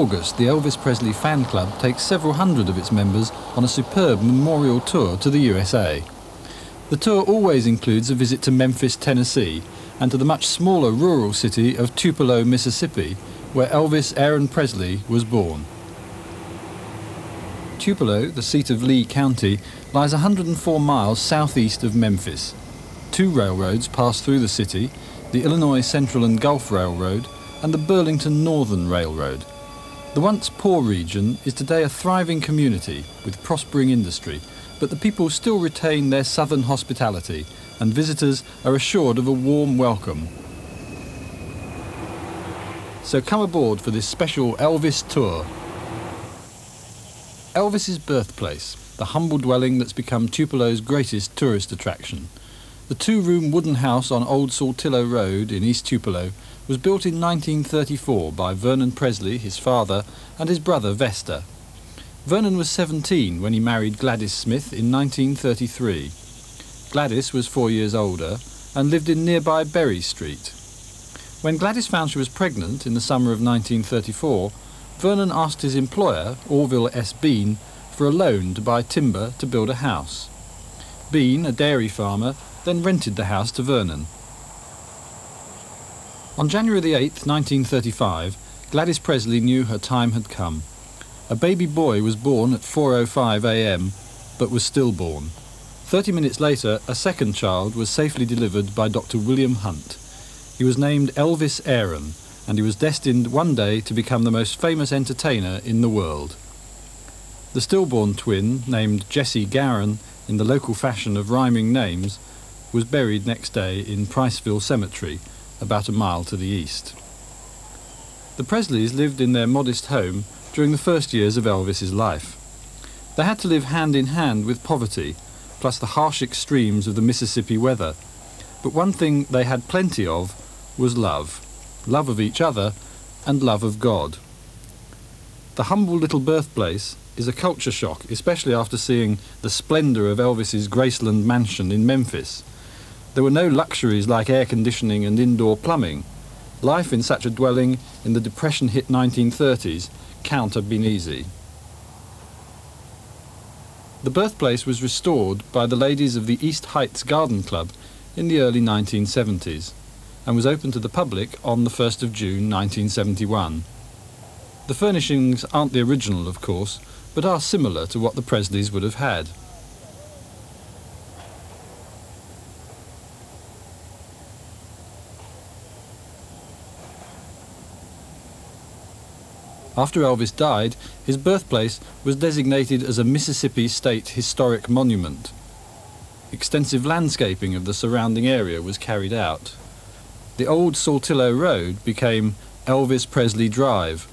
August, the Elvis Presley fan club takes several hundred of its members on a superb memorial tour to the USA. The tour always includes a visit to Memphis, Tennessee, and to the much smaller rural city of Tupelo, Mississippi, where Elvis Aaron Presley was born. Tupelo, the seat of Lee County, lies 104 miles southeast of Memphis. Two railroads pass through the city, the Illinois Central and Gulf Railroad and the Burlington Northern Railroad. The once poor region is today a thriving community with prospering industry, but the people still retain their southern hospitality and visitors are assured of a warm welcome. So come aboard for this special Elvis tour. Elvis's birthplace, the humble dwelling that's become Tupelo's greatest tourist attraction. The two-room wooden house on Old Saltillo Road in East Tupelo was built in 1934 by Vernon Presley, his father, and his brother Vesta. Vernon was 17 when he married Gladys Smith in 1933. Gladys was 4 years older and lived in nearby Berry Street. When Gladys found she was pregnant in the summer of 1934, Vernon asked his employer, Orville S. Bean, for a loan to buy timber to build a house. Bean, a dairy farmer, then rented the house to Vernon. On January the 8th, 1935, Gladys Presley knew her time had come. A baby boy was born at 4:05 a.m, but was stillborn. 30 minutes later, a second child was safely delivered by Dr. William Hunt. He was named Elvis Aaron, and he was destined one day to become the most famous entertainer in the world. The stillborn twin, named Jessie Garin in the local fashion of rhyming names, was buried next day in Priceville Cemetery, about a mile to the east. The Presleys lived in their modest home during the first years of Elvis's life. They had to live hand in hand with poverty, plus the harsh extremes of the Mississippi weather. But one thing they had plenty of was love. Love of each other and love of God. The humble little birthplace is a culture shock, especially after seeing the splendour of Elvis's Graceland mansion in Memphis. There were no luxuries like air conditioning and indoor plumbing. Life in such a dwelling in the depression-hit 1930s can't have been easy. The birthplace was restored by the ladies of the East Heights Garden Club in the early 1970s and was opened to the public on the 1st of June 1971. The furnishings aren't the original, of course, but are similar to what the Presleys would have had. After Elvis died, his birthplace was designated as a Mississippi State Historic Monument. Extensive landscaping of the surrounding area was carried out. The old Saltillo Road became Elvis Presley Drive,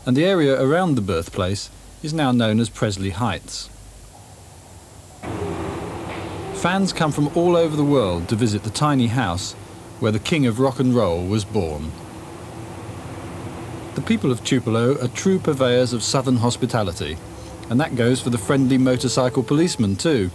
and the area around the birthplace is now known as Presley Heights. Fans come from all over the world to visit the tiny house where the king of rock and roll was born. The people of Tupelo are true purveyors of southern hospitality, and that goes for the friendly motorcycle policemen too.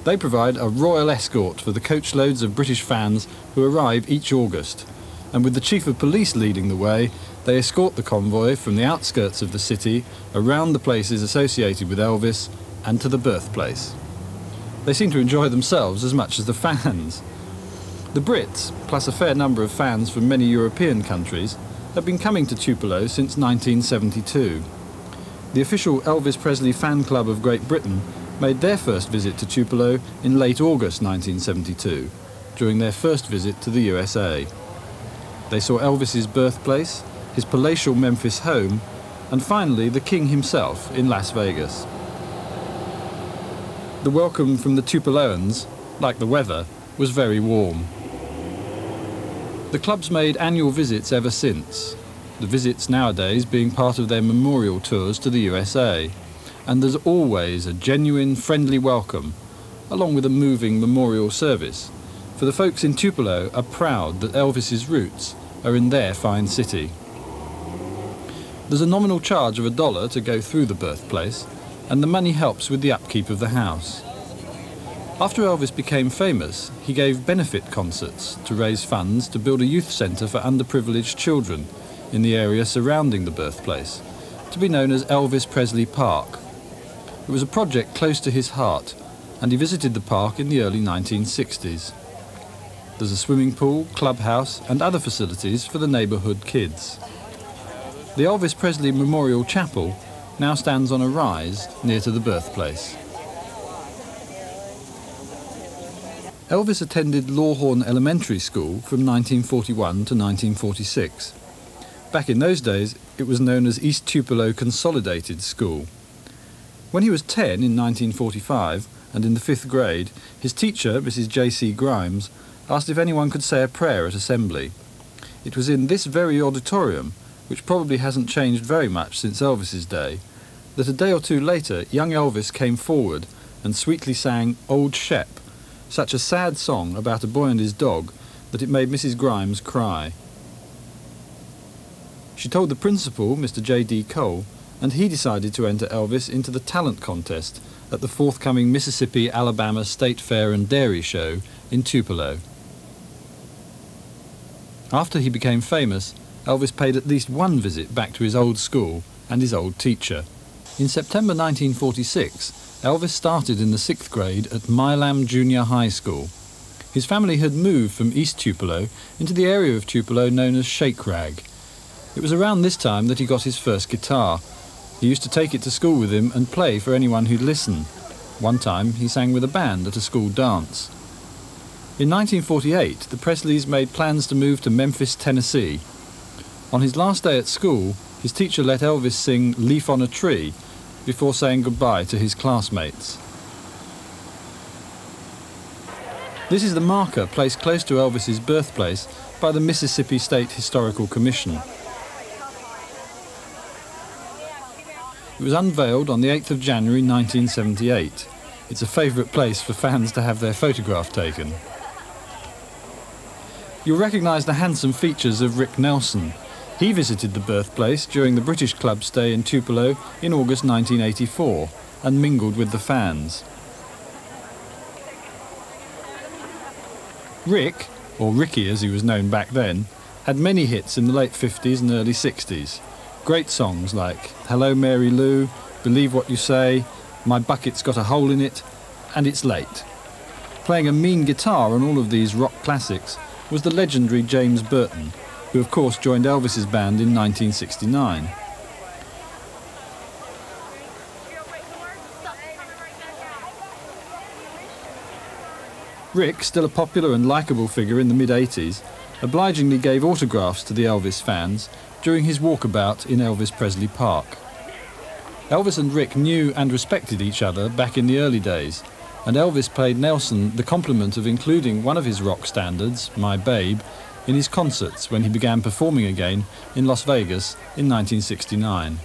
They provide a royal escort for the coachloads of British fans who arrive each August, and with the chief of police leading the way, they escort the convoy from the outskirts of the city around the places associated with Elvis and to the birthplace. They seem to enjoy themselves as much as the fans. The Brits, plus a fair number of fans from many European countries, have been coming to Tupelo since 1972. The official Elvis Presley Fan Club of Great Britain made their first visit to Tupelo in late August 1972, during their first visit to the USA. They saw Elvis's birthplace, his palatial Memphis home, and finally the king himself in Las Vegas. The welcome from the Tupeloans, like the weather, was very warm. The club's made annual visits ever since, the visits nowadays being part of their memorial tours to the USA, and there's always a genuine, friendly welcome, along with a moving memorial service, for the folks in Tupelo are proud that Elvis's roots are in their fine city. There's a nominal charge of $1 to go through the birthplace, and the money helps with the upkeep of the house. After Elvis became famous, he gave benefit concerts to raise funds to build a youth centre for underprivileged children in the area surrounding the birthplace, to be known as Elvis Presley Park. It was a project close to his heart, and he visited the park in the early 1960s. There's a swimming pool, clubhouse and other facilities for the neighbourhood kids. The Elvis Presley Memorial Chapel now stands on a rise near to the birthplace. Elvis attended Lawhorn Elementary School from 1941 to 1946. Back in those days, it was known as East Tupelo Consolidated School. When he was 10 in 1945 and in the 5th grade, his teacher, Mrs. J.C. Grimes, asked if anyone could say a prayer at assembly. It was in this very auditorium, which probably hasn't changed very much since Elvis's day, that a day or two later young Elvis came forward and sweetly sang Old Shep, such a sad song about a boy and his dog that it made Mrs. Grimes cry. She told the principal, Mr. J.D. Cole, and he decided to enter Elvis into the talent contest at the forthcoming Mississippi-Alabama State Fair and Dairy Show in Tupelo. After he became famous, Elvis paid at least one visit back to his old school and his old teacher. In September 1946, Elvis started in the 6th grade at Milam Junior High School. His family had moved from East Tupelo into the area of Tupelo known as Shake Rag. It was around this time that he got his first guitar. He used to take it to school with him and play for anyone who'd listen. One time he sang with a band at a school dance. In 1948, the Presleys made plans to move to Memphis, Tennessee. On his last day at school, his teacher let Elvis sing Leaf on a Tree before saying goodbye to his classmates. This is the marker placed close to Elvis's birthplace by the Mississippi State Historical Commission. It was unveiled on the 8th of January 1978. It's a favourite place for fans to have their photograph taken. You'll recognise the handsome features of Rick Nelson. He visited the birthplace during the British Club's stay in Tupelo in August 1984 and mingled with the fans. Rick, or Ricky as he was known back then, had many hits in the late 50s and early 60s. Great songs like Hello Mary Lou, Believe What You Say, My Bucket's Got a Hole in It, and It's Late. Playing a mean guitar on all of these rock classics was the legendary James Burton, who of course joined Elvis's band in 1969. Rick, still a popular and likeable figure in the mid-80s, obligingly gave autographs to the Elvis fans during his walkabout in Elvis Presley Park. Elvis and Rick knew and respected each other back in the early days, and Elvis paid Nelson the compliment of including one of his rock standards, My Babe, in his concerts when he began performing again in Las Vegas in 1969.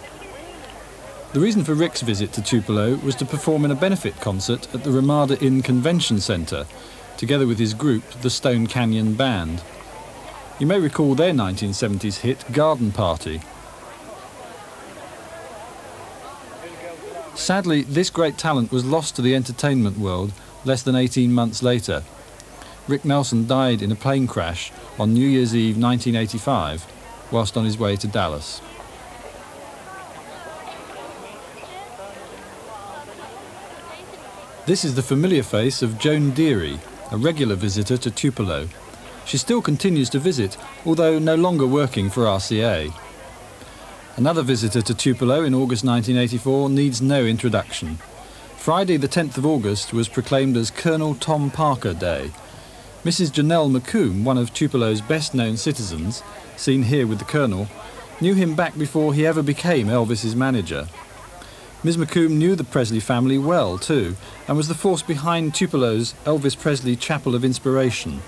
The reason for Rick's visit to Tupelo was to perform in a benefit concert at the Ramada Inn Convention Center, together with his group, the Stone Canyon Band. You may recall their 1970s hit, Garden Party. Sadly, this great talent was lost to the entertainment world less than 18 months later. Rick Nelson died in a plane crash on New Year's Eve 1985, whilst on his way to Dallas. This is the familiar face of Joan Deary, a regular visitor to Tupelo. She still continues to visit, although no longer working for RCA. Another visitor to Tupelo in August 1984 needs no introduction. Friday the 10th of August was proclaimed as Colonel Tom Parker Day. Mrs. Janelle McComb, one of Tupelo's best-known citizens, seen here with the Colonel, knew him back before he ever became Elvis's manager. Ms. McComb knew the Presley family well, too, and was the force behind Tupelo's Elvis Presley Chapel of Inspiration.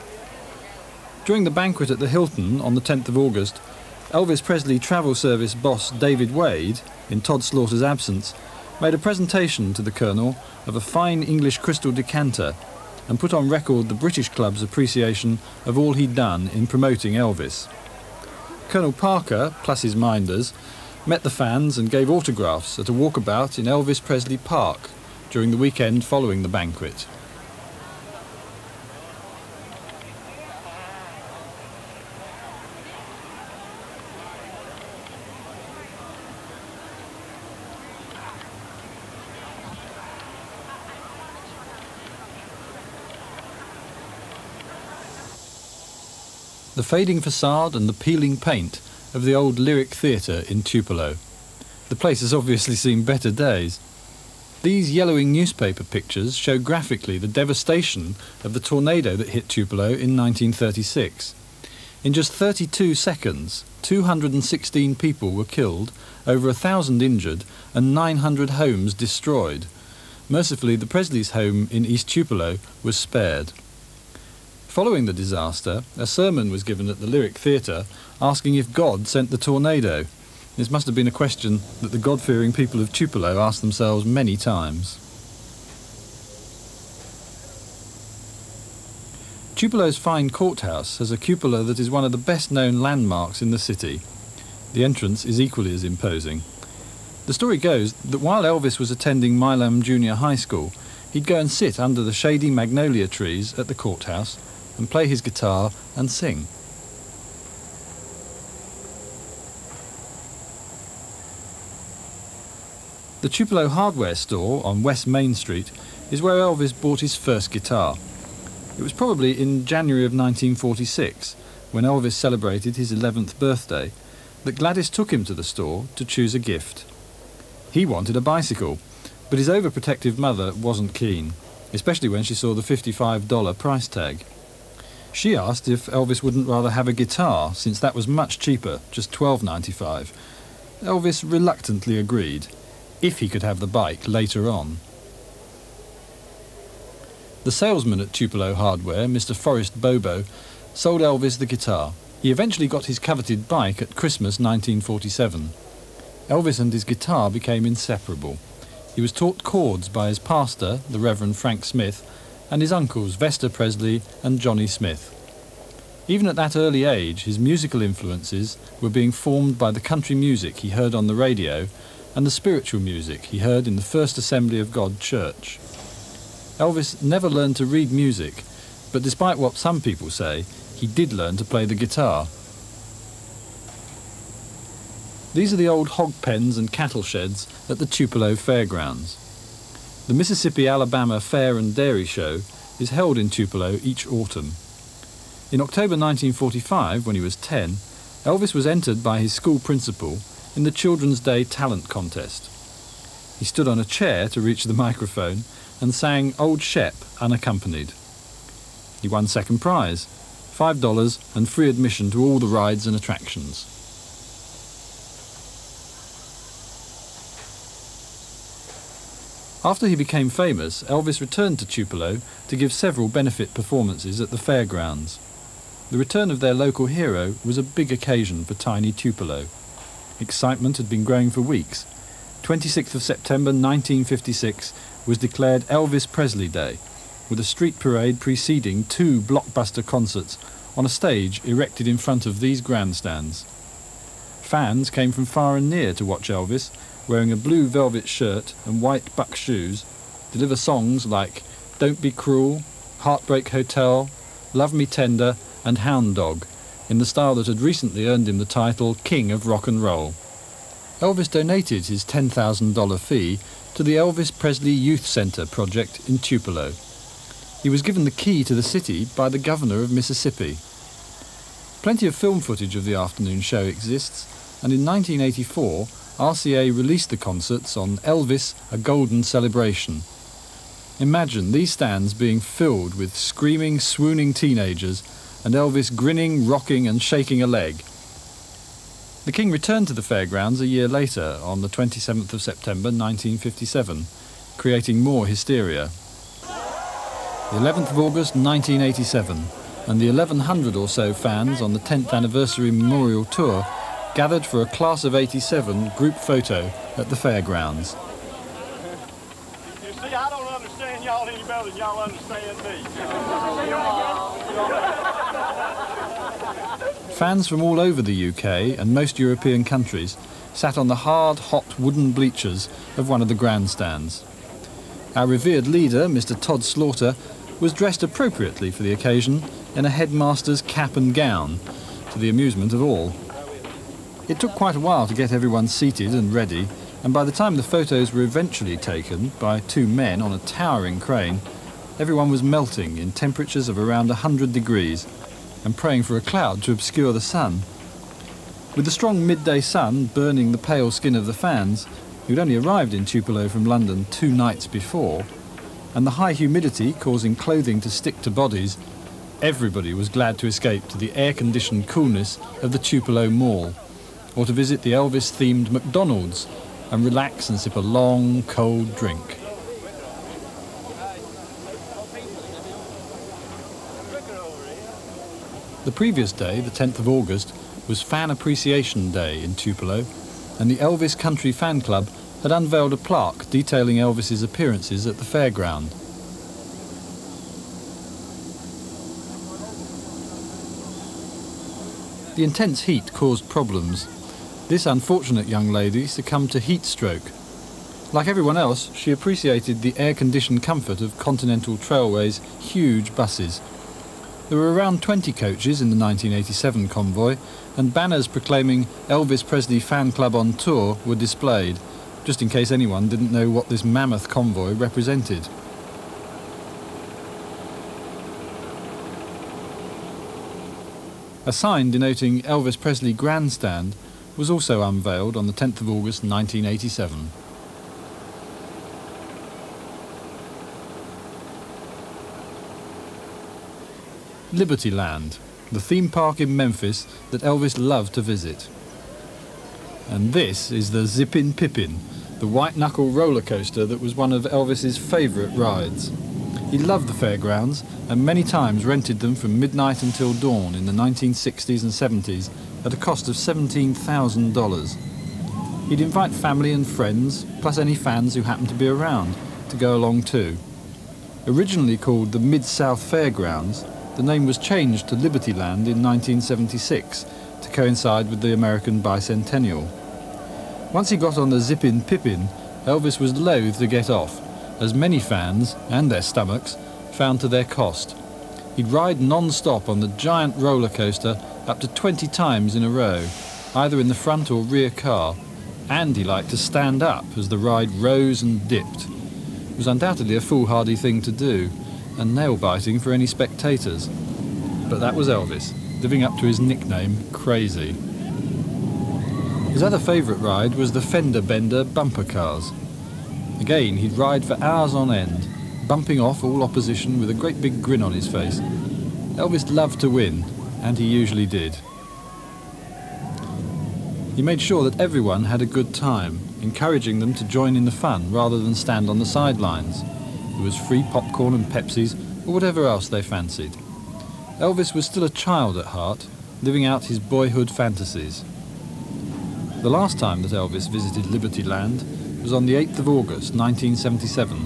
During the banquet at the Hilton on the 10th of August, Elvis Presley Travel Service boss David Wade, in Todd Slaughter's absence, made a presentation to the Colonel of a fine English crystal decanter and put on record the British Club's appreciation of all he'd done in promoting Elvis. Colonel Parker, plus his minders, met the fans and gave autographs at a walkabout in Elvis Presley Park during the weekend following the banquet. the fading facade and the peeling paint of the old Lyric Theatre in Tupelo. The place has obviously seen better days. These yellowing newspaper pictures show graphically the devastation of the tornado that hit Tupelo in 1936. In just 32 seconds, 216 people were killed, over 1,000 injured, and 900 homes destroyed. Mercifully, the Presleys' home in East Tupelo was spared. Following the disaster, a sermon was given at the Lyric Theatre asking if God sent the tornado. This must have been a question that the God-fearing people of Tupelo asked themselves many times. Tupelo's fine courthouse has a cupola that is one of the best-known landmarks in the city. The entrance is equally as imposing. The story goes that while Elvis was attending Milam Junior High School, he'd go and sit under the shady magnolia trees at the courthouse and play his guitar and sing. The Tupelo hardware store on West Main Street is where Elvis bought his first guitar. It was probably in January of 1946, when Elvis celebrated his 11th birthday, that Gladys took him to the store to choose a gift. He wanted a bicycle, but his overprotective mother wasn't keen, especially when she saw the $55 price tag. She asked if Elvis wouldn't rather have a guitar, since that was much cheaper, just $12.95. Elvis reluctantly agreed, if he could have the bike later on. The salesman at Tupelo Hardware, Mr. Forrest Bobo, sold Elvis the guitar. He eventually got his coveted bike at Christmas 1947. Elvis and his guitar became inseparable. He was taught chords by his pastor, the Reverend Frank Smith, and his uncles Vester Presley and Johnny Smith. Even at that early age, his musical influences were being formed by the country music he heard on the radio and the spiritual music he heard in the First Assembly of God Church. Elvis never learned to read music, but despite what some people say, he did learn to play the guitar. These are the old hog pens and cattle sheds at the Tupelo Fairgrounds. The Mississippi-Alabama Fair and Dairy Show is held in Tupelo each autumn. In October 1945, when he was 10, Elvis was entered by his school principal in the Children's Day Talent Contest. He stood on a chair to reach the microphone and sang Old Shep unaccompanied. He won second prize, $5 and free admission to all the rides and attractions. After he became famous, Elvis returned to Tupelo to give several benefit performances at the fairgrounds. The return of their local hero was a big occasion for tiny Tupelo. Excitement had been growing for weeks. 26th of September 1956 was declared Elvis Presley Day, with a street parade preceding two blockbuster concerts on a stage erected in front of these grandstands. Fans came from far and near to watch Elvis, wearing a blue velvet shirt and white buck shoes, deliver songs like Don't Be Cruel, Heartbreak Hotel, Love Me Tender and Hound Dog, in the style that had recently earned him the title King of Rock and Roll. Elvis donated his $10,000 fee to the Elvis Presley Youth Center project in Tupelo. He was given the key to the city by the governor of Mississippi. Plenty of film footage of the afternoon show exists, and in 1984, RCA released the concerts on Elvis, A Golden Celebration. Imagine these stands being filled with screaming, swooning teenagers and Elvis grinning, rocking and shaking a leg. The King returned to the fairgrounds a year later, on the 27th of September 1957, creating more hysteria. The 11th of August 1987, and the 1,100 or so fans on the 10th anniversary memorial tour gathered for a class of '87 group photo at the fairgrounds. You see, I don't understand y'all any better than y'all understand me. Fans from all over the UK and most European countries sat on the hard, hot wooden bleachers of one of the grandstands. Our revered leader, Mr. Todd Slaughter, was dressed appropriately for the occasion in a headmaster's cap and gown, to the amusement of all. It took quite a while to get everyone seated and ready, and by the time the photos were eventually taken by two men on a towering crane, everyone was melting in temperatures of around 100 degrees. and praying for a cloud to obscure the sun. With the strong midday sun burning the pale skin of the fans, who'd only arrived in Tupelo from London 2 nights before, and the high humidity causing clothing to stick to bodies, everybody was glad to escape to the air-conditioned coolness of the Tupelo Mall, or to visit the Elvis-themed McDonald's and relax and sip a long, cold drink. The previous day, the 10th of August, was Fan Appreciation Day in Tupelo, and the Elvis Country Fan Club had unveiled a plaque detailing Elvis's appearances at the fairground. The intense heat caused problems. This unfortunate young lady succumbed to heat stroke. Like everyone else, she appreciated the air-conditioned comfort of Continental Trailway's huge buses. There were around 20 coaches in the 1987 convoy, and banners proclaiming Elvis Presley Fan Club on Tour were displayed, just in case anyone didn't know what this mammoth convoy represented. A sign denoting Elvis Presley Grandstand was also unveiled on the 10th of August 1987. Liberty Land, the theme park in Memphis that Elvis loved to visit. And this is the Zippin' Pippin, the white-knuckle roller coaster that was one of Elvis's favourite rides. He loved the fairgrounds and many times rented them from midnight until dawn in the 1960s and 70s at a cost of $17,000. He'd invite family and friends, plus any fans who happened to be around, to go along too. Originally called the Mid-South Fairgrounds, the name was changed to Liberty Land in 1976 to coincide with the American bicentennial. Once he got on the Zippin' Pippin, Elvis was loath to get off, as many fans, and their stomachs, found to their cost. He'd ride non-stop on the giant roller coaster up to 20 times in a row, either in the front or rear car, and he liked to stand up as the ride rose and dipped. It was undoubtedly a foolhardy thing to do, and nail-biting for any spectators. But that was Elvis, living up to his nickname, Crazy. His other favourite ride was the fender bender bumper cars. Again, he'd ride for hours on end, bumping off all opposition with a great big grin on his face. Elvis loved to win, and he usually did. He made sure that everyone had a good time, encouraging them to join in the fun rather than stand on the sidelines. There was free popcorn and Pepsis, or whatever else they fancied. Elvis was still a child at heart, living out his boyhood fantasies. The last time that Elvis visited Liberty Land was on the 8th of August 1977,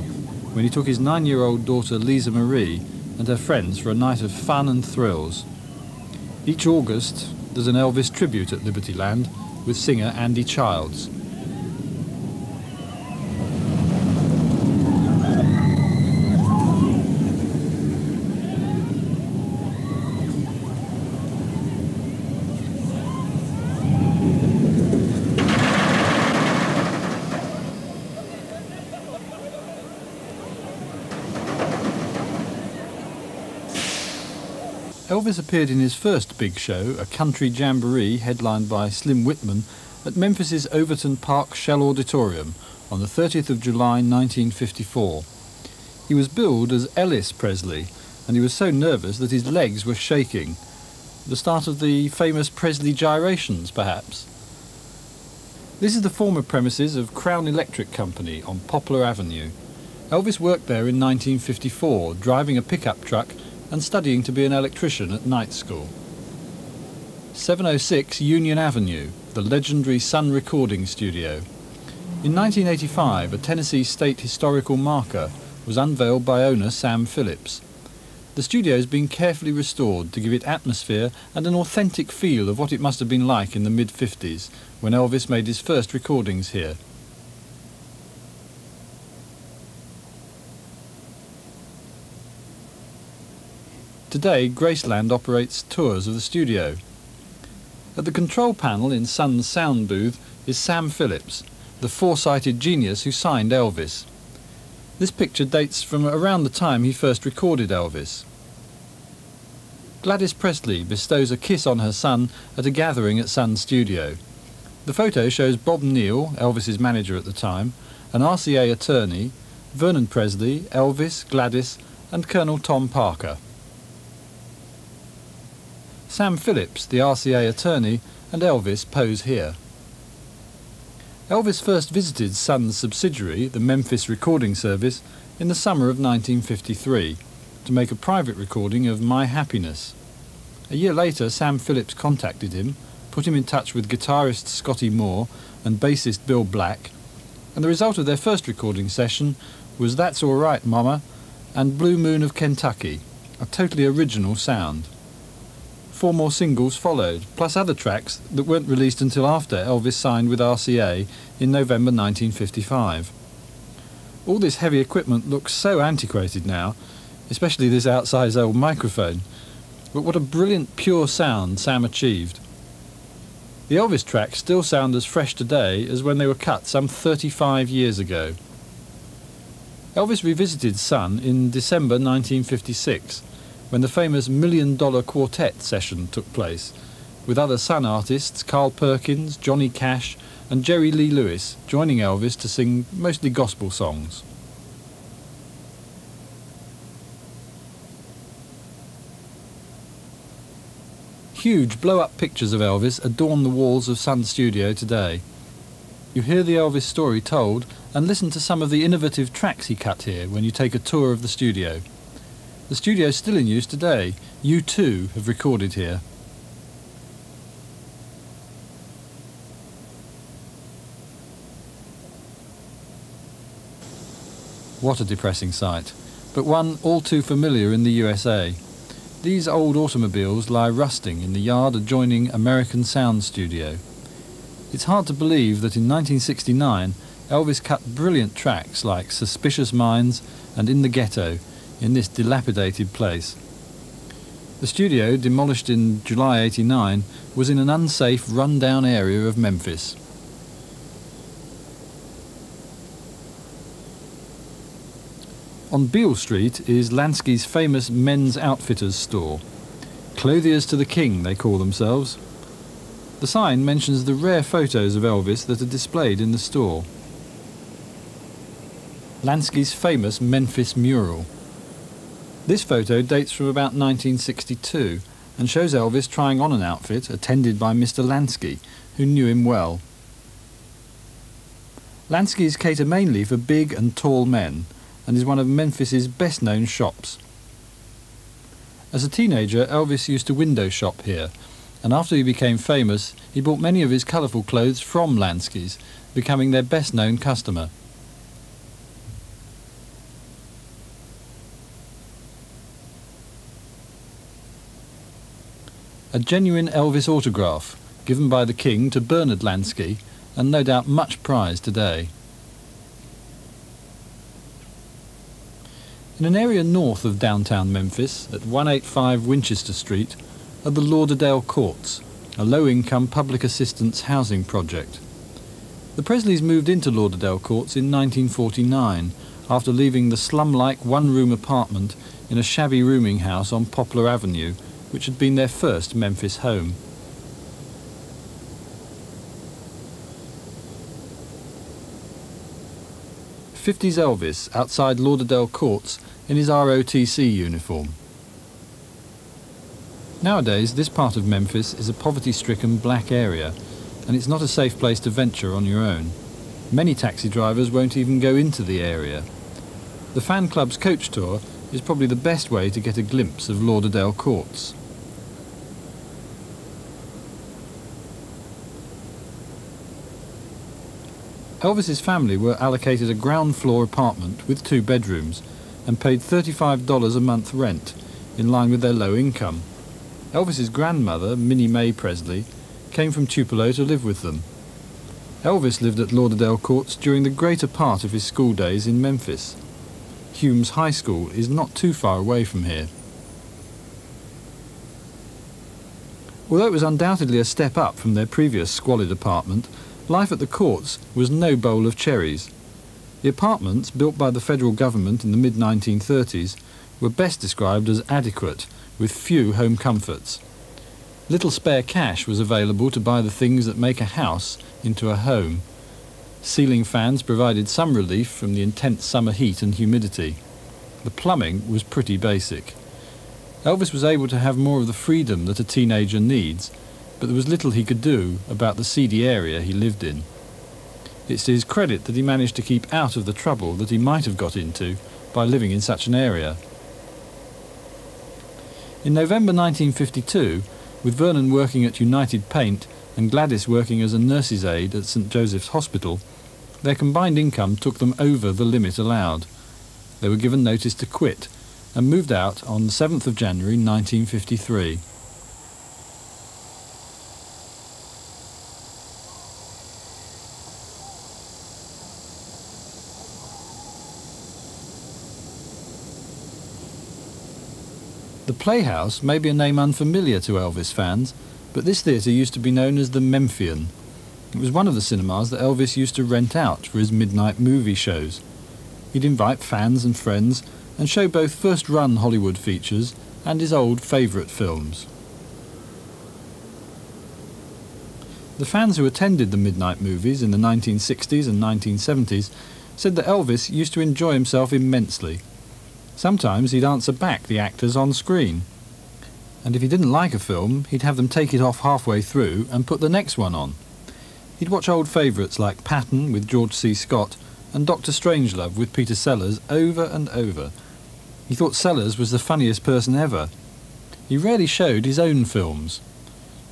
when he took his 9-year-old daughter Lisa Marie and her friends for a night of fun and thrills. Each August there's an Elvis tribute at Liberty Land with singer Andy Childs. Elvis appeared in his first big show, a country jamboree headlined by Slim Whitman, at Memphis's Overton Park Shell Auditorium on the 30th of July 1954. He was billed as Elvis Presley, and he was so nervous that his legs were shaking. The start of the famous Presley gyrations, perhaps. This is the former premises of Crown Electric Company on Poplar Avenue. Elvis worked there in 1954, driving a pickup truck and studying to be an electrician at night school. 706 Union Avenue, the legendary Sun Recording Studio. In 1985, a Tennessee State Historical Marker was unveiled by owner Sam Phillips. The studio has been carefully restored to give it atmosphere and an authentic feel of what it must have been like in the mid-50s, when Elvis made his first recordings here. Today, Graceland operates tours of the studio. At the control panel in Sun's sound booth is Sam Phillips, the foresighted genius who signed Elvis. This picture dates from around the time he first recorded Elvis. Gladys Presley bestows a kiss on her son at a gathering at Sun's studio. The photo shows Bob Neal, Elvis's manager at the time, an RCA attorney, Vernon Presley, Elvis, Gladys and Colonel Tom Parker. Sam Phillips, the RCA attorney, and Elvis pose here. Elvis first visited Sun's subsidiary, the Memphis Recording Service, in the summer of 1953 to make a private recording of My Happiness. A year later, Sam Phillips contacted him, put him in touch with guitarist Scotty Moore and bassist Bill Black, and the result of their first recording session was That's All Right Mama and Blue Moon of Kentucky, a totally original sound. 4 more singles followed, plus other tracks that weren't released until after Elvis signed with RCA in November 1955. All this heavy equipment looks so antiquated now, especially this outsized old microphone, but what a brilliant pure sound Sam achieved. The Elvis tracks still sound as fresh today as when they were cut some 35 years ago. Elvis revisited Sun in December 1956, when the famous $1 Million Quartet session took place, with other Sun artists Carl Perkins, Johnny Cash and Jerry Lee Lewis joining Elvis to sing mostly gospel songs. Huge blow-up pictures of Elvis adorn the walls of Sun Studio today. You hear the Elvis story told and listen to some of the innovative tracks he cut here when you take a tour of the studio. The studio is still in use today. U2 have recorded here. What a depressing sight, but one all too familiar in the USA. These old automobiles lie rusting in the yard adjoining American Sound Studio. It's hard to believe that in 1969 Elvis cut brilliant tracks like Suspicious Minds and In the Ghetto in this dilapidated place. The studio, demolished in July '89, was in an unsafe, run-down area of Memphis. On Beale Street is Lansky's famous men's outfitters store. Clothiers to the King, they call themselves. The sign mentions the rare photos of Elvis that are displayed in the store. Lansky's famous Memphis mural. This photo dates from about 1962 and shows Elvis trying on an outfit attended by Mr. Lansky, who knew him well. Lansky's cater mainly for big and tall men and is one of Memphis's best-known shops. As a teenager, Elvis used to window shop here, and after he became famous, he bought many of his colourful clothes from Lansky's, becoming their best-known customer. A genuine Elvis autograph, given by the King to Bernard Lansky, and no doubt much prized today. In an area north of downtown Memphis, at 185 Winchester Street, are the Lauderdale Courts, a low-income public assistance housing project. The Presleys moved into Lauderdale Courts in 1949, after leaving the slum-like one-room apartment in a shabby rooming house on Poplar Avenue, which had been their first Memphis home. '50s Elvis outside Lauderdale Courts in his ROTC uniform. Nowadays, this part of Memphis is a poverty-stricken black area, and it's not a safe place to venture on your own. Many taxi drivers won't even go into the area. The fan club's coach tour is probably the best way to get a glimpse of Lauderdale Courts. Elvis's family were allocated a ground floor apartment with 2 bedrooms and paid $35 a month rent, in line with their low income. Elvis's grandmother, Minnie Mae Presley, came from Tupelo to live with them. Elvis lived at Lauderdale Courts during the greater part of his school days in Memphis. Humes High School is not too far away from here. Although it was undoubtedly a step up from their previous squalid apartment, life at the Courts was no bowl of cherries. The apartments, built by the federal government in the mid-1930s, were best described as adequate, with few home comforts. Little spare cash was available to buy the things that make a house into a home. Ceiling fans provided some relief from the intense summer heat and humidity. The plumbing was pretty basic. Elvis was able to have more of the freedom that a teenager needs, but there was little he could do about the seedy area he lived in. It's to his credit that he managed to keep out of the trouble that he might have got into by living in such an area. In November 1952, with Vernon working at United Paint and Gladys working as a nurse's aide at St Joseph's Hospital, their combined income took them over the limit allowed. They were given notice to quit and moved out on the 7th of January 1953. The Playhouse may be a name unfamiliar to Elvis fans, but this theatre used to be known as the Memphian. It was one of the cinemas that Elvis used to rent out for his midnight movie shows. He'd invite fans and friends and show both first-run Hollywood features and his old favourite films. The fans who attended the midnight movies in the 1960s and 1970s said that Elvis used to enjoy himself immensely. Sometimes he'd answer back the actors on screen. And if he didn't like a film, he'd have them take it off halfway through and put the next one on. He'd watch old favourites like Patton with George C. Scott and Dr. Strangelove with Peter Sellers over and over. He thought Sellers was the funniest person ever. He rarely showed his own films.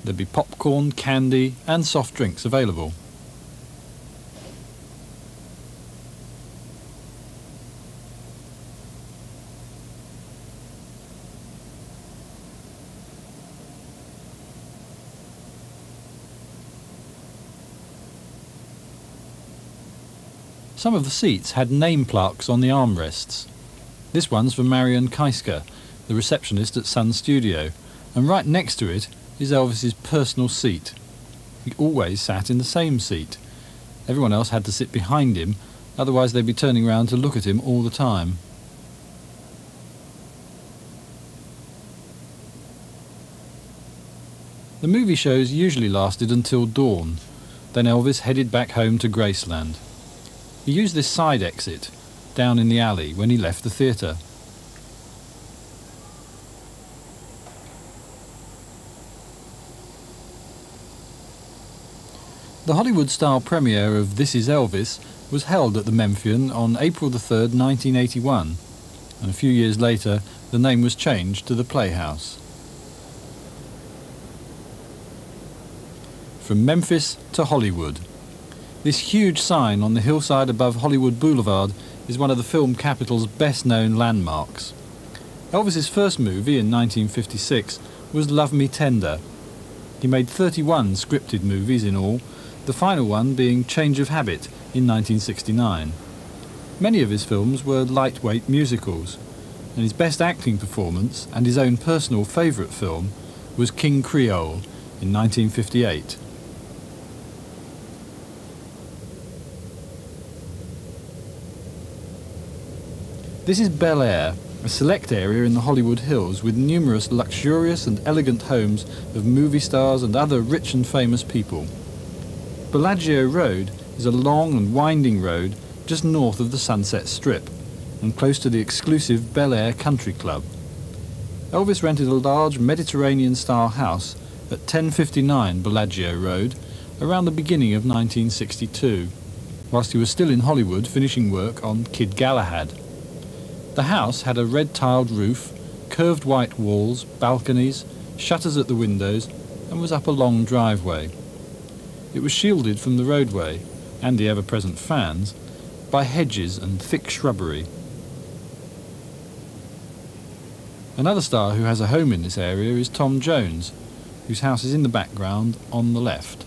There'd be popcorn, candy and soft drinks available. Some of the seats had name plaques on the armrests. This one's for Marion Keisker, the receptionist at Sun Studio, and right next to it is Elvis's personal seat. He always sat in the same seat. Everyone else had to sit behind him, otherwise they'd be turning around to look at him all the time. The movie shows usually lasted until dawn. Then Elvis headed back home to Graceland. He used this side exit, down in the alley, when he left the theatre. The Hollywood-style premiere of This Is Elvis was held at the Memphian on April the 3rd, 1981, and a few years later the name was changed to the Playhouse. From Memphis to Hollywood. This huge sign on the hillside above Hollywood Boulevard is one of the film capital's best-known landmarks. Elvis's first movie in 1956 was Love Me Tender. He made 31 scripted movies in all, the final one being Change of Habit in 1969. Many of his films were lightweight musicals, and his best acting performance and his own personal favourite film was King Creole in 1958. This is Bel Air, a select area in the Hollywood Hills with numerous luxurious and elegant homes of movie stars and other rich and famous people. Bellagio Road is a long and winding road just north of the Sunset Strip and close to the exclusive Bel Air Country Club. Elvis rented a large Mediterranean-style house at 1059 Bellagio Road around the beginning of 1962, whilst he was still in Hollywood finishing work on Kid Galahad. The house had a red-tiled roof, curved white walls, balconies, shutters at the windows, and was up a long driveway. It was shielded from the roadway, and the ever-present fans, by hedges and thick shrubbery. Another star who has a home in this area is Tom Jones, whose house is in the background on the left.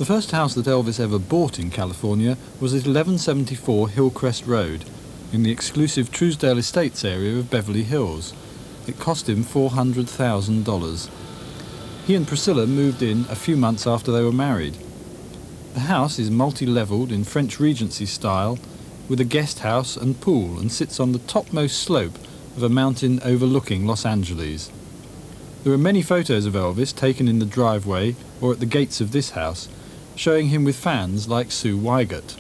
The first house that Elvis ever bought in California was at 1174 Hillcrest Road. in the exclusive Truesdale Estates area of Beverly Hills. It cost him $400,000. He and Priscilla moved in a few months after they were married. The house is multi-levelled in French Regency style, with a guest house and pool, and sits on the topmost slope of a mountain overlooking Los Angeles. There are many photos of Elvis taken in the driveway or at the gates of this house, showing him with fans like Sue Weigert.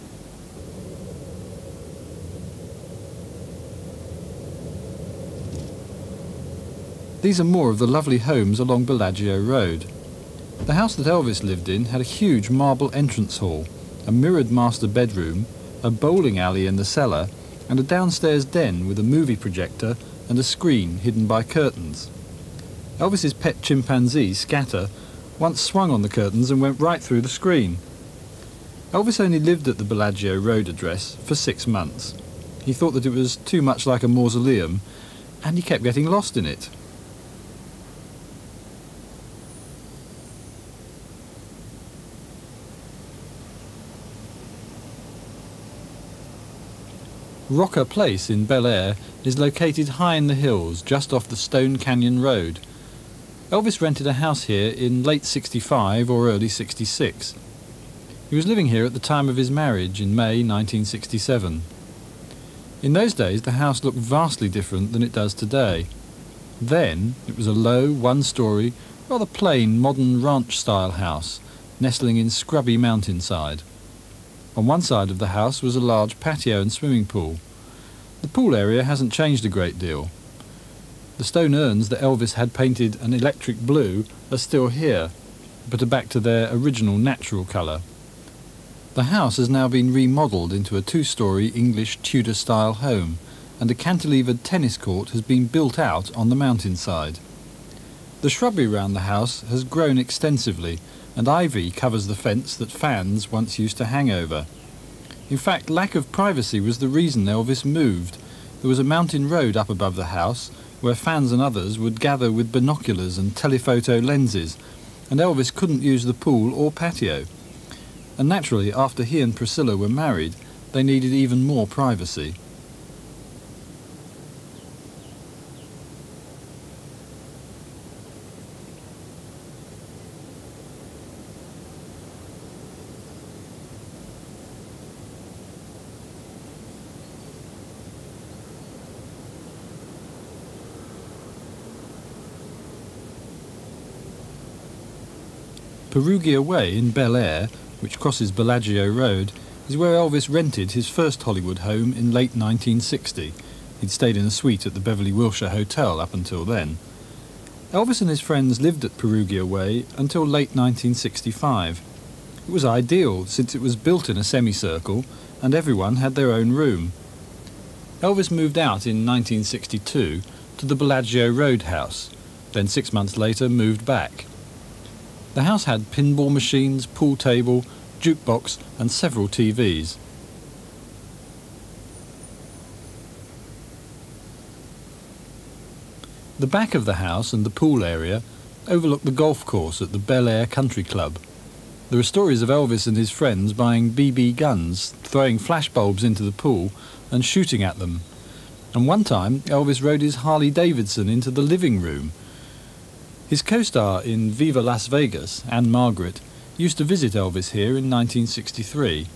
These are more of the lovely homes along Bellagio Road. The house that Elvis lived in had a huge marble entrance hall, a mirrored master bedroom, a bowling alley in the cellar, and a downstairs den with a movie projector and a screen hidden by curtains. Elvis's pet chimpanzee, Scatter, once swung on the curtains and went right through the screen. Elvis only lived at the Bellagio Road address for 6 months. He thought that it was too much like a mausoleum, and he kept getting lost in it. Rocker Place in Bel Air is located high in the hills, just off the Stone Canyon Road. Elvis rented a house here in late '65 or early '66. He was living here at the time of his marriage in May 1967. In those days, the house looked vastly different than it does today. Then, it was a low, one-storey, rather plain, modern ranch-style house, nestling in scrubby mountainside. On one side of the house was a large patio and swimming pool. The pool area hasn't changed a great deal. The stone urns that Elvis had painted an electric blue are still here, but are back to their original natural colour. The house has now been remodelled into a 2-storey English Tudor-style home, and a cantilevered tennis court has been built out on the mountainside. The shrubbery round the house has grown extensively, and ivy covers the fence that fans once used to hang over. In fact, lack of privacy was the reason Elvis moved. There was a mountain road up above the house where fans and others would gather with binoculars and telephoto lenses, and Elvis couldn't use the pool or patio. And naturally, after he and Priscilla were married, they needed even more privacy. Perugia Way in Bel Air, which crosses Bellagio Road, is where Elvis rented his first Hollywood home in late 1960. He'd stayed in a suite at the Beverly Wilshire Hotel up until then. Elvis and his friends lived at Perugia Way until late 1965. It was ideal since it was built in a semicircle and everyone had their own room. Elvis moved out in 1962 to the Bellagio Road house, then 6 months later moved back. The house had pinball machines, pool table, jukebox and several TVs. The back of the house and the pool area overlook the golf course at the Bel Air Country Club. There are stories of Elvis and his friends buying BB guns, throwing flashbulbs into the pool and shooting at them. And one time Elvis rode his Harley Davidson into the living room. His co-star in Viva Las Vegas, Anne Margaret, used to visit Elvis here in 1963.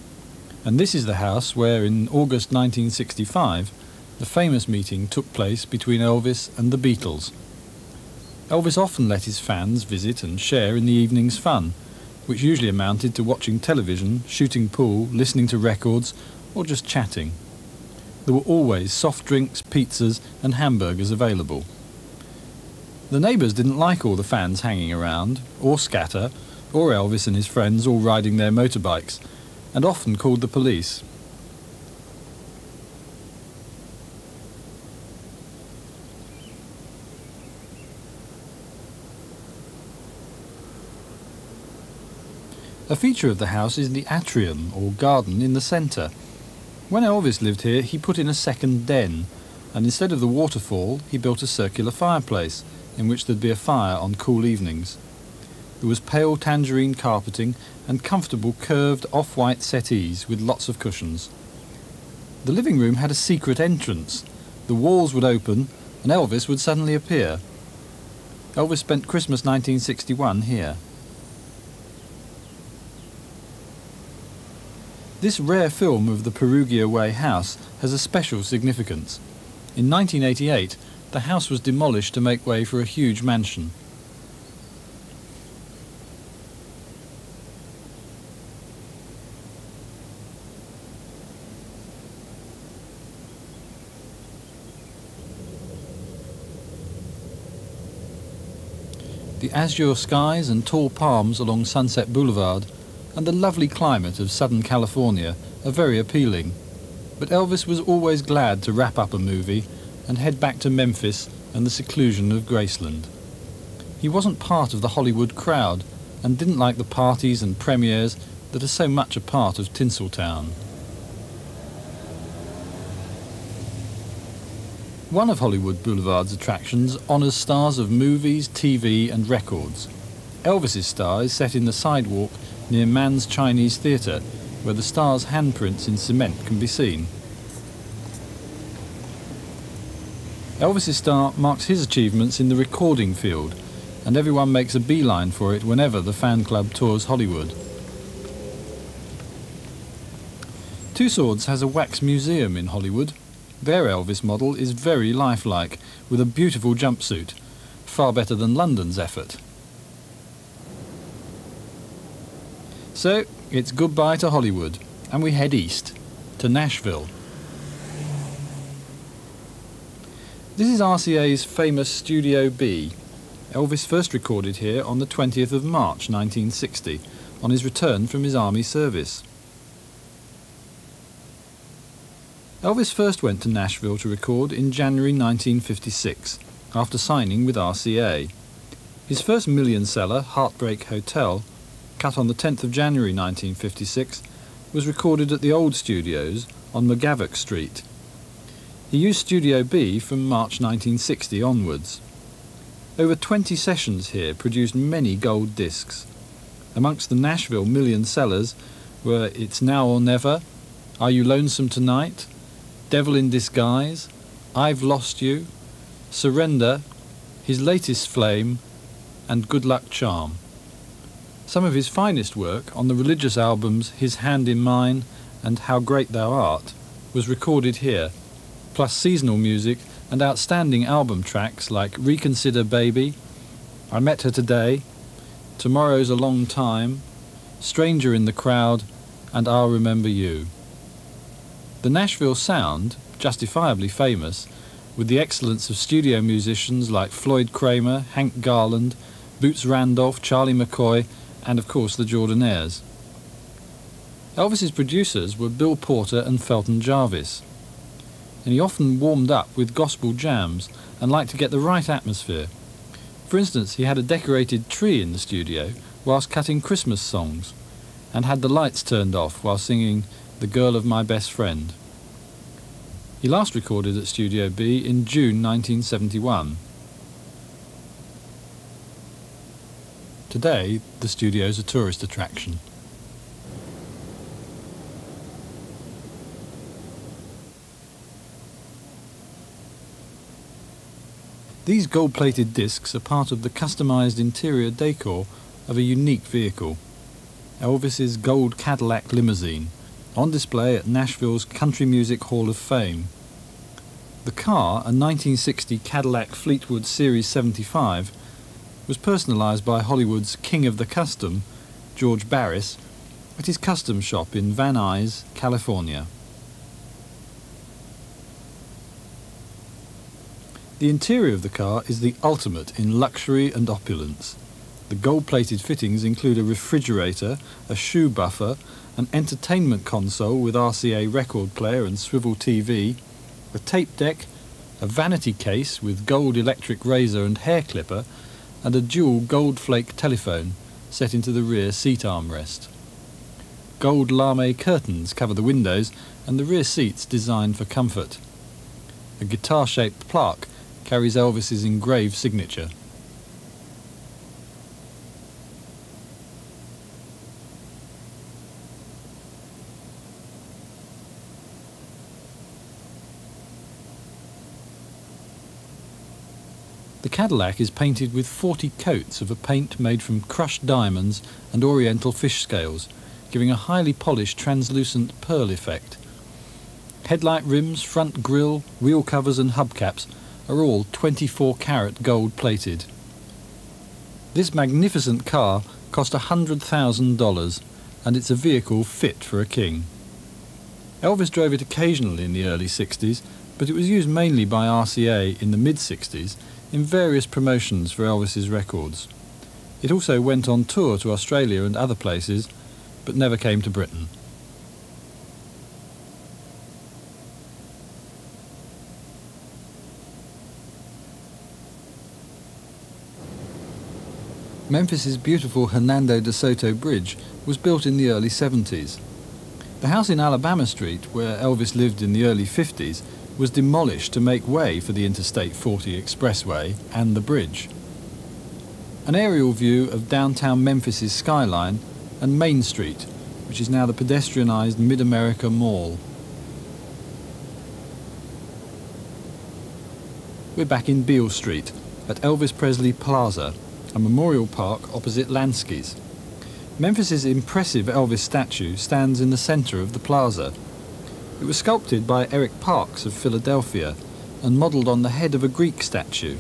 And this is the house where, in August 1965, the famous meeting took place between Elvis and the Beatles. Elvis often let his fans visit and share in the evening's fun, which usually amounted to watching television, shooting pool, listening to records, or just chatting. There were always soft drinks, pizzas, and hamburgers available. The neighbours didn't like all the fans hanging around, or Scatter, or Elvis and his friends all riding their motorbikes, and often called the police. A feature of the house is the atrium, or garden, in the centre. When Elvis lived here, he put in a second den, and instead of the waterfall, he built a circular fireplace, in which there'd be a fire on cool evenings. There was pale tangerine carpeting and comfortable curved off-white settees with lots of cushions. The living room had a secret entrance. The walls would open and Elvis would suddenly appear. Elvis spent Christmas 1961 here. This rare film of the Perugia Way house has a special significance. In 1988, the house was demolished to make way for a huge mansion. The azure skies and tall palms along Sunset Boulevard and the lovely climate of Southern California are very appealing. But Elvis was always glad to wrap up a movie and head back to Memphis and the seclusion of Graceland. He wasn't part of the Hollywood crowd and didn't like the parties and premieres that are so much a part of Tinseltown. One of Hollywood Boulevard's attractions honours stars of movies, TV and records. Elvis's star is set in the sidewalk near Mann's Chinese Theatre, where the star's handprints in cement can be seen. Elvis's star marks his achievements in the recording field, and everyone makes a beeline for it whenever the fan club tours Hollywood. Two Swords has a wax museum in Hollywood. Their Elvis model is very lifelike, with a beautiful jumpsuit, far better than London's effort. So, it's goodbye to Hollywood, and we head east, to Nashville. This is RCA's famous Studio B. Elvis first recorded here on the 20th of March 1960, on his return from his army service. Elvis first went to Nashville to record in January 1956, after signing with RCA. His first million-seller, Heartbreak Hotel, cut on the 10th of January 1956, was recorded at the old studios on McGavock Street. He used Studio B from March 1960 onwards. Over 20 sessions here produced many gold discs. Amongst the Nashville million sellers were It's Now or Never, Are You Lonesome Tonight, Devil in Disguise, I've Lost You, Surrender, his latest Flame, and Good Luck Charm. Some of his finest work on the religious albums His Hand in Mine and How Great Thou Art was recorded here, plus seasonal music and outstanding album tracks like Reconsider Baby, I Met Her Today, Tomorrow's a Long Time, Stranger in the Crowd, and I'll Remember You. The Nashville sound, justifiably famous, with the excellence of studio musicians like Floyd Kramer, Hank Garland, Boots Randolph, Charlie McCoy, and of course the Jordanaires. Elvis's producers were Bill Porter and Felton Jarvis, and he often warmed up with gospel jams and liked to get the right atmosphere. For instance, he had a decorated tree in the studio whilst cutting Christmas songs, and had the lights turned off while singing The Girl of My Best Friend. He last recorded at Studio B in June 1971. Today, the studio is a tourist attraction. These gold-plated discs are part of the customised interior decor of a unique vehicle, Elvis's gold Cadillac limousine, on display at Nashville's Country Music Hall of Fame. The car, a 1960 Cadillac Fleetwood Series 75, was personalised by Hollywood's King of the Custom, George Barris, at his custom shop in Van Nuys, California. The interior of the car is the ultimate in luxury and opulence. The gold-plated fittings include a refrigerator, a shoe buffer, an entertainment console with RCA record player and swivel TV, a tape deck, a vanity case with gold electric razor and hair clipper, and a dual gold flake telephone set into the rear seat armrest. Gold lame curtains cover the windows and the rear seats designed for comfort. A guitar-shaped plaque carries Elvis's engraved signature. The Cadillac is painted with 40 coats of a paint made from crushed diamonds and oriental fish scales, giving a highly polished translucent pearl effect. Headlight rims, front grille, wheel covers and hubcaps are all 24-carat gold plated. This magnificent car cost $100,000 and it's a vehicle fit for a king. Elvis drove it occasionally in the early 60s, but it was used mainly by RCA in the mid-60s in various promotions for Elvis's records. It also went on tour to Australia and other places, but never came to Britain. Memphis's beautiful Hernando de Soto Bridge was built in the early 70s. The house in Alabama Street, where Elvis lived in the early 50s, was demolished to make way for the Interstate 40 Expressway and the bridge. An aerial view of downtown Memphis's skyline and Main Street, which is now the pedestrianised Mid-America Mall. We're back in Beale Street at Elvis Presley Plaza, a memorial park opposite Lansky's. Memphis's impressive Elvis statue stands in the centre of the plaza. It was sculpted by Eric Parks of Philadelphia and modelled on the head of a Greek statue.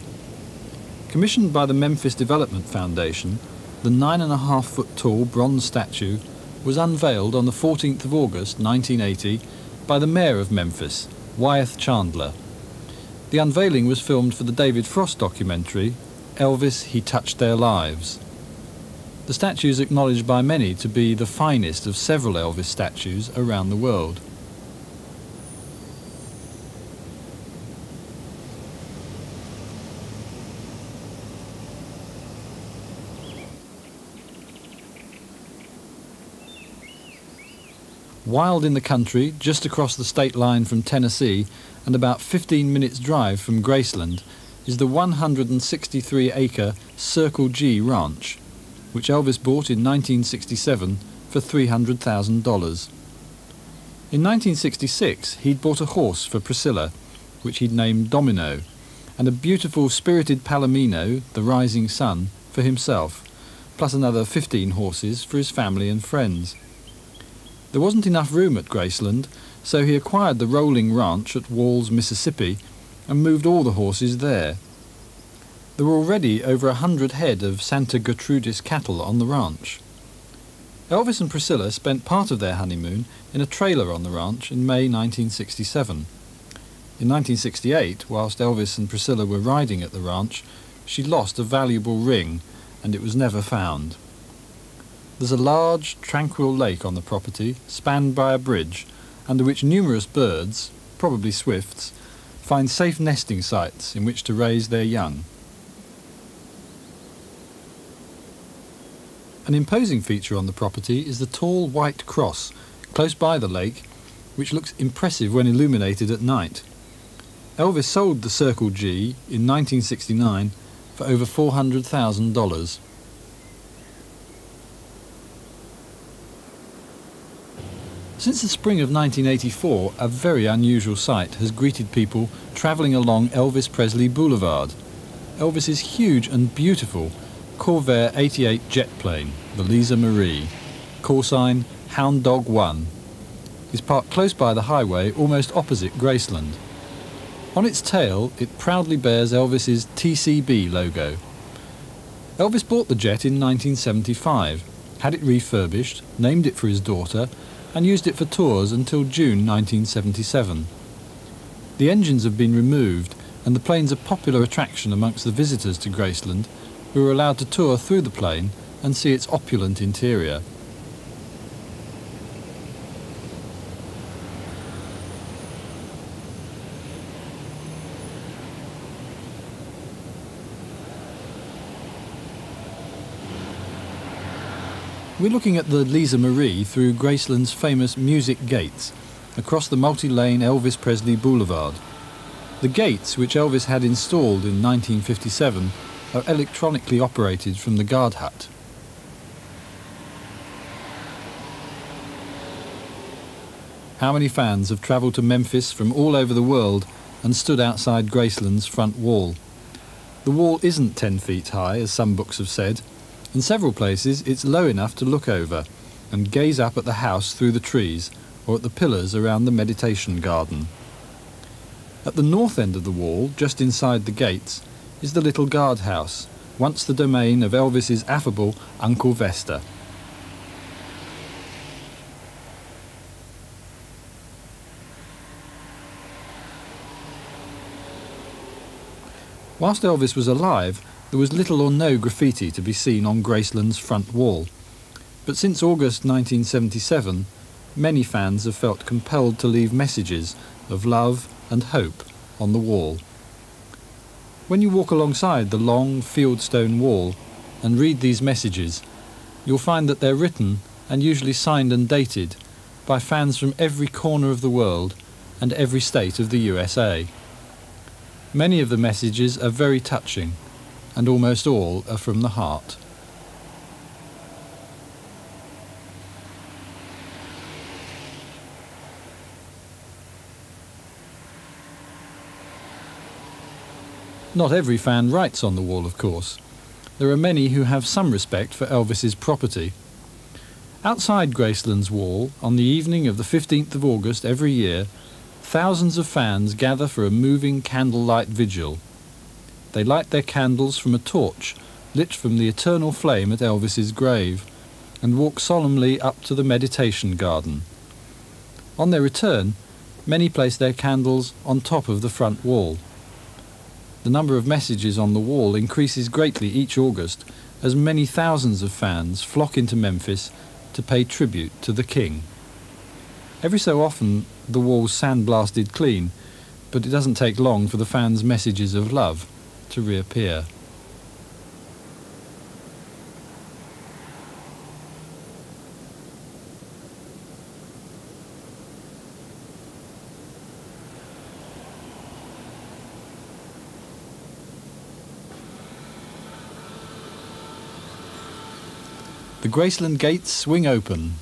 Commissioned by the Memphis Development Foundation, the 9.5-foot tall bronze statue was unveiled on the 14th of August 1980 by the Mayor of Memphis, Wyeth Chandler. The unveiling was filmed for the David Frost documentary, Elvis, He Touched Their Lives. The statue is acknowledged by many to be the finest of several Elvis statues around the world. Wild in the country, just across the state line from Tennessee and about 15 minutes' drive from Graceland, is the 163-acre Circle G Ranch, which Elvis bought in 1967 for $300,000. In 1966, he'd bought a horse for Priscilla, which he'd named Domino, and a beautiful spirited Palomino, the Rising Sun, for himself, plus another 15 horses for his family and friends. There wasn't enough room at Graceland, so he acquired the rolling ranch at Walls, Mississippi, and moved all the horses there. There were already over 100 head of Santa Gertrudis cattle on the ranch. Elvis and Priscilla spent part of their honeymoon in a trailer on the ranch in May 1967. In 1968, whilst Elvis and Priscilla were riding at the ranch, she lost a valuable ring, and it was never found. There's a large, tranquil lake on the property, spanned by a bridge, under which numerous birds, probably swifts, find safe nesting sites in which to raise their young. An imposing feature on the property is the tall white cross close by the lake, which looks impressive when illuminated at night. Elvis sold the Circle G in 1969 for over $400,000. Since the spring of 1984, a very unusual sight has greeted people travelling along Elvis Presley Boulevard. Elvis's huge and beautiful Corvair 88 jet plane, the Lisa Marie, call sign Hound Dog 1, is parked close by the highway almost opposite Graceland. On its tail it proudly bears Elvis's TCB logo. Elvis bought the jet in 1975, had it refurbished, named it for his daughter, and used it for tours until June 1977. The engines have been removed and the plane's a popular attraction amongst the visitors to Graceland, who are allowed to tour through the plane and see its opulent interior. We're looking at the Lisa Marie through Graceland's famous Music Gates, across the multi-lane Elvis Presley Boulevard. The gates, which Elvis had installed in 1957, are electronically operated from the guard hut. How many fans have travelled to Memphis from all over the world and stood outside Graceland's front wall? The wall isn't 10 feet high, as some books have said. In several places it's low enough to look over and gaze up at the house through the trees or at the pillars around the meditation garden. At the north end of the wall, just inside the gates, is the little guardhouse, once the domain of Elvis's affable Uncle Vesta. Whilst Elvis was alive, there was little or no graffiti to be seen on Graceland's front wall. But since August 1977, many fans have felt compelled to leave messages of love and hope on the wall. When you walk alongside the long fieldstone wall and read these messages, you'll find that they're written and usually signed and dated by fans from every corner of the world and every state of the USA. Many of the messages are very touching, and almost all are from the heart. Not every fan writes on the wall, of course. There are many who have some respect for Elvis's property. Outside Graceland's wall, on the evening of the 15th of August every year, thousands of fans gather for a moving candlelight vigil. They light their candles from a torch lit from the eternal flame at Elvis's grave and walk solemnly up to the meditation garden. On their return, many place their candles on top of the front wall. The number of messages on the wall increases greatly each August as many thousands of fans flock into Memphis to pay tribute to the King. Every so often the wall's sandblasted clean, but it doesn't take long for the fans' messages of love to reappear. The Graceland gates swing open.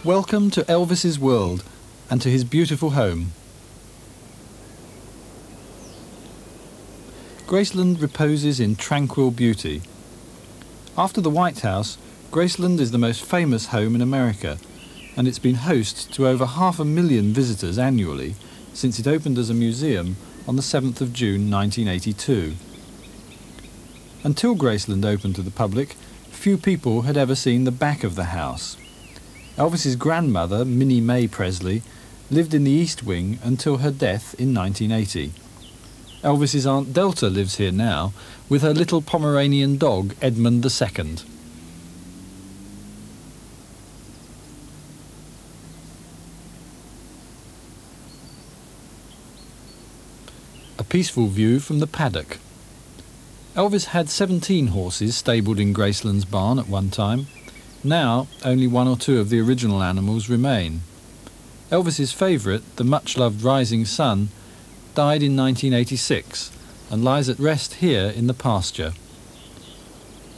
Welcome to Elvis's world and to his beautiful home. Graceland reposes in tranquil beauty. After the White House, Graceland is the most famous home in America, and it's been host to over 500,000 visitors annually since it opened as a museum on the 7th of June 1982. Until Graceland opened to the public, few people had ever seen the back of the house. Elvis's grandmother, Minnie Mae Presley, lived in the East Wing until her death in 1980. Elvis's Aunt Delta lives here now with her little Pomeranian dog, Edmund II. A peaceful view from the paddock. Elvis had 17 horses stabled in Graceland's barn at one time. Now, only one or two of the original animals remain. Elvis's favourite, the much-loved Rising Sun, died in 1986 and lies at rest here in the pasture.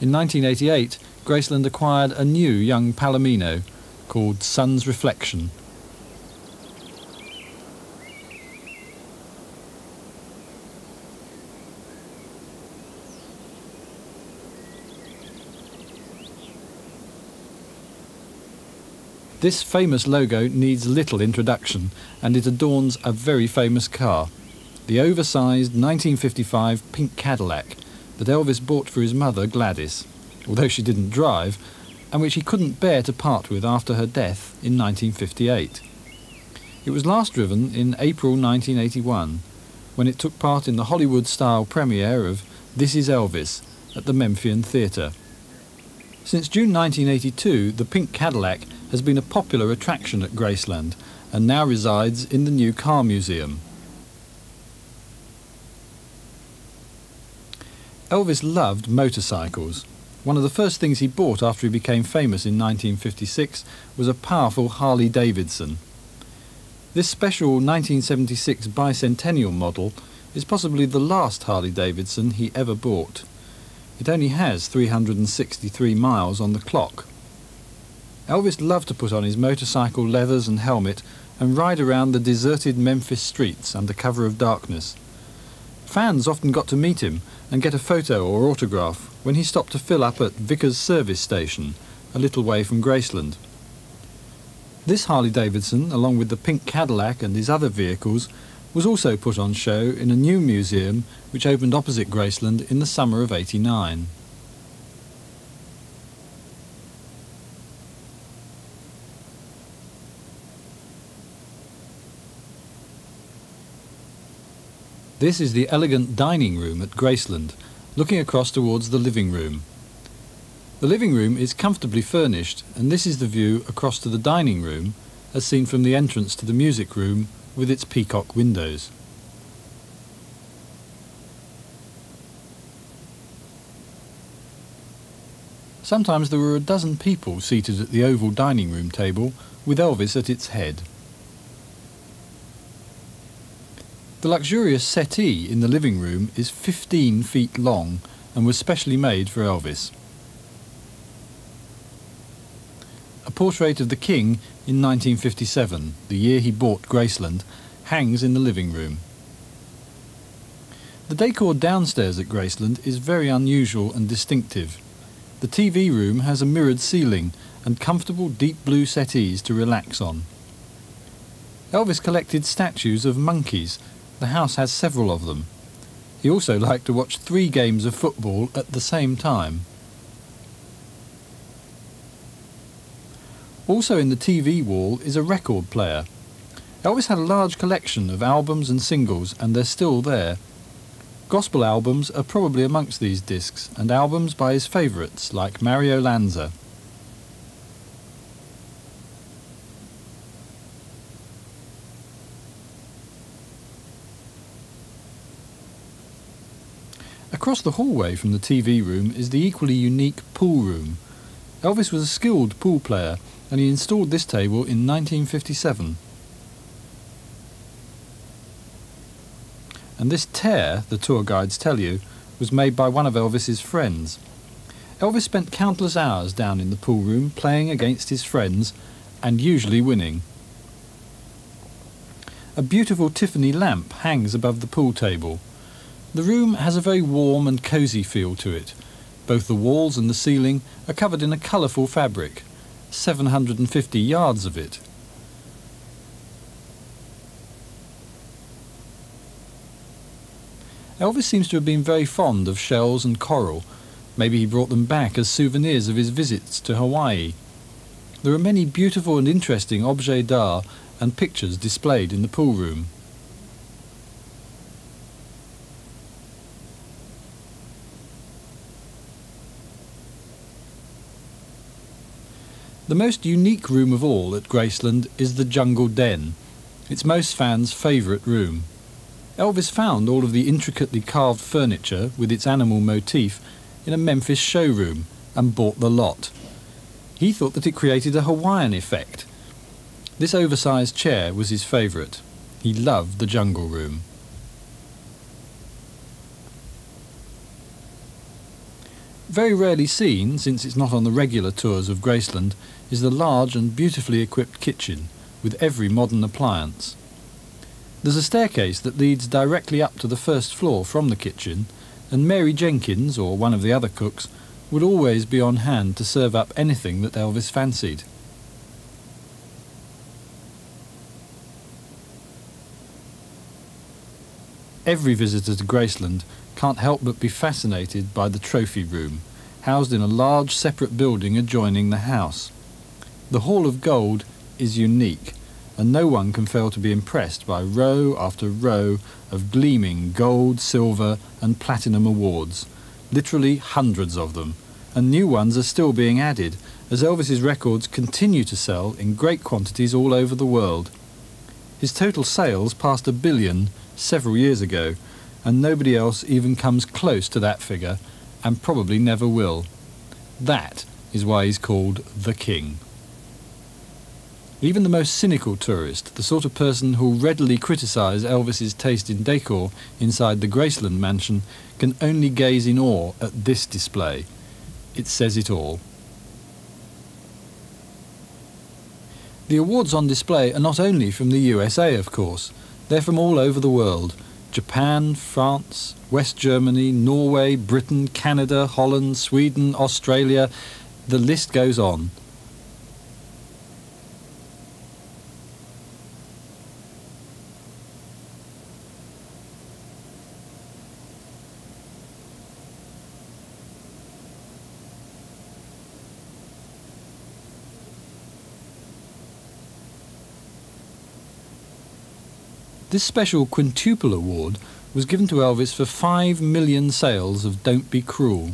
In 1988, Graceland acquired a new young Palomino called Sun's Reflection. This famous logo needs little introduction, and it adorns a very famous car, the oversized 1955 pink Cadillac that Elvis bought for his mother Gladys, although she didn't drive, and which he couldn't bear to part with after her death in 1958. It was last driven in April 1981, when it took part in the Hollywood-style premiere of This Is Elvis at the Memphian Theatre. Since June 1982, the pink Cadillac has been a popular attraction at Graceland and now resides in the new car museum. Elvis loved motorcycles. One of the first things he bought after he became famous in 1956 was a powerful Harley Davidson. This special 1976 bicentennial model is possibly the last Harley Davidson he ever bought. It only has 363 miles on the clock. Elvis loved to put on his motorcycle leathers and helmet and ride around the deserted Memphis streets under cover of darkness. Fans often got to meet him and get a photo or autograph when he stopped to fill up at Vickers service station, a little way from Graceland. This Harley-Davidson, along with the pink Cadillac and his other vehicles, was also put on show in a new museum which opened opposite Graceland in the summer of '89. This is the elegant dining room at Graceland, looking across towards the living room. The living room is comfortably furnished, and this is the view across to the dining room, as seen from the entrance to the music room with its peacock windows. Sometimes there were a dozen people seated at the oval dining room table, with Elvis at its head. The luxurious settee in the living room is 15 feet long and was specially made for Elvis. A portrait of the King in 1957, the year he bought Graceland, hangs in the living room. The decor downstairs at Graceland is very unusual and distinctive. The TV room has a mirrored ceiling and comfortable deep blue settees to relax on. Elvis collected statues of monkeys. The house has several of them. He also liked to watch 3 games of football at the same time. Also in the TV wall is a record player. Elvis had a large collection of albums and singles, and they're still there. Gospel albums are probably amongst these discs, and albums by his favourites like Mario Lanza. Across the hallway from the TV room is the equally unique pool room. Elvis was a skilled pool player, and he installed this table in 1957. And this tear, the tour guides tell you, was made by one of Elvis's friends. Elvis spent countless hours down in the pool room playing against his friends and usually winning. A beautiful Tiffany lamp hangs above the pool table. The room has a very warm and cosy feel to it. Both the walls and the ceiling are covered in a colourful fabric, 750 yards of it. Elvis seems to have been very fond of shells and coral. Maybe he brought them back as souvenirs of his visits to Hawaii. There are many beautiful and interesting objets d'art and pictures displayed in the pool room. The most unique room of all at Graceland is the Jungle Den. It's most fans' favourite room. Elvis found all of the intricately carved furniture with its animal motif in a Memphis showroom and bought the lot. He thought that it created a Hawaiian effect. This oversized chair was his favourite. He loved the Jungle Room. Very rarely seen, since it's not on the regular tours of Graceland, is the large and beautifully equipped kitchen, with every modern appliance. There's a staircase that leads directly up to the first floor from the kitchen, and Mary Jenkins, or one of the other cooks, would always be on hand to serve up anything that Elvis fancied. Every visitor to Graceland can't help but be fascinated by the trophy room, housed in a large separate building adjoining the house. The Hall of Gold is unique, and no one can fail to be impressed by row after row of gleaming gold, silver and platinum awards, literally hundreds of them, and new ones are still being added as Elvis's records continue to sell in great quantities all over the world. His total sales passed 1 billion several years ago, and nobody else even comes close to that figure, and probably never will. That is why he's called the King. Even the most cynical tourist, the sort of person who'll readily criticise Elvis's taste in decor inside the Graceland mansion, can only gaze in awe at this display. It says it all. The awards on display are not only from the USA, of course. They're from all over the world. Japan, France, West Germany, Norway, Britain, Canada, Holland, Sweden, Australia. The list goes on. This special quintuple award was given to Elvis for 5 million sales of Don't Be Cruel.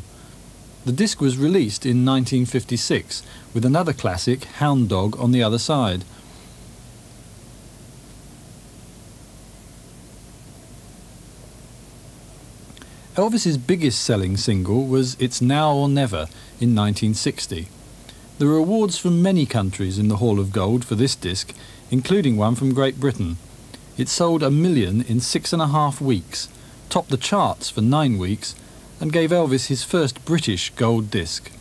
The disc was released in 1956 with another classic, Hound Dog, on the other side. Elvis's biggest selling single was It's Now or Never in 1960. There were awards from many countries in the Hall of Gold for this disc, including one from Great Britain. It sold 1 million in 6.5 weeks, topped the charts for 9 weeks, and gave Elvis his first British gold disc.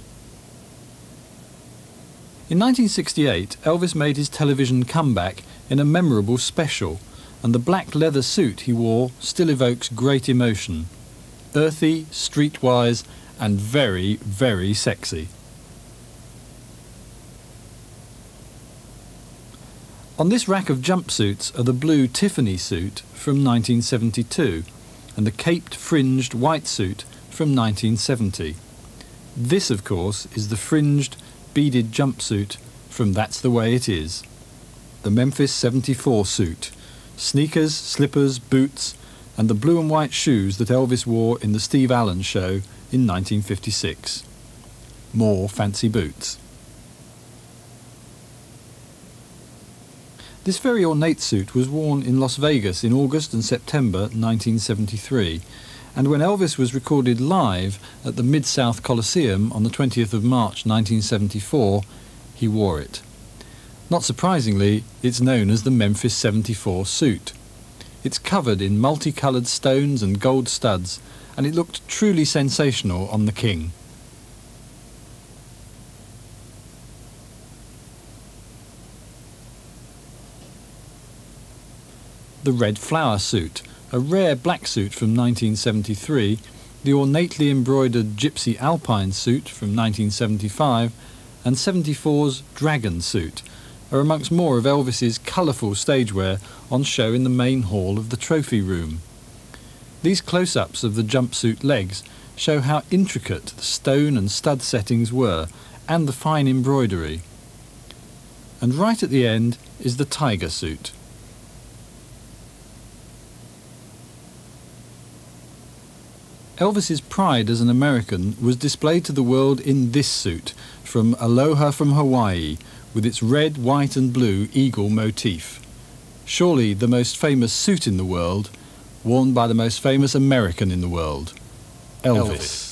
In 1968, Elvis made his television comeback in a memorable special, and the black leather suit he wore still evokes great emotion. Earthy, streetwise, and very, very sexy. On this rack of jumpsuits are the blue Tiffany suit from 1972 and the caped fringed white suit from 1970. This, of course, is the fringed beaded jumpsuit from That's the Way It Is. The Memphis 74 suit, sneakers, slippers, boots, and the blue and white shoes that Elvis wore in the Steve Allen Show in 1956. More fancy boots. This very ornate suit was worn in Las Vegas in August and September 1973, and when Elvis was recorded live at the Mid-South Coliseum on the 20th of March 1974, he wore it. Not surprisingly, it's known as the Memphis 74 suit. It's covered in multicoloured stones and gold studs, and it looked truly sensational on the King. The Red Flower suit, a rare black suit from 1973, the ornately embroidered Gypsy Alpine suit from 1975, and 74's Dragon suit are amongst more of Elvis's colourful stagewear on show in the main hall of the trophy room. These close-ups of the jumpsuit legs show how intricate the stone and stud settings were, and the fine embroidery. And right at the end is the Tiger suit. Elvis's pride as an American was displayed to the world in this suit from Aloha from Hawaii, with its red, white and blue eagle motif. Surely the most famous suit in the world, worn by the most famous American in the world, Elvis.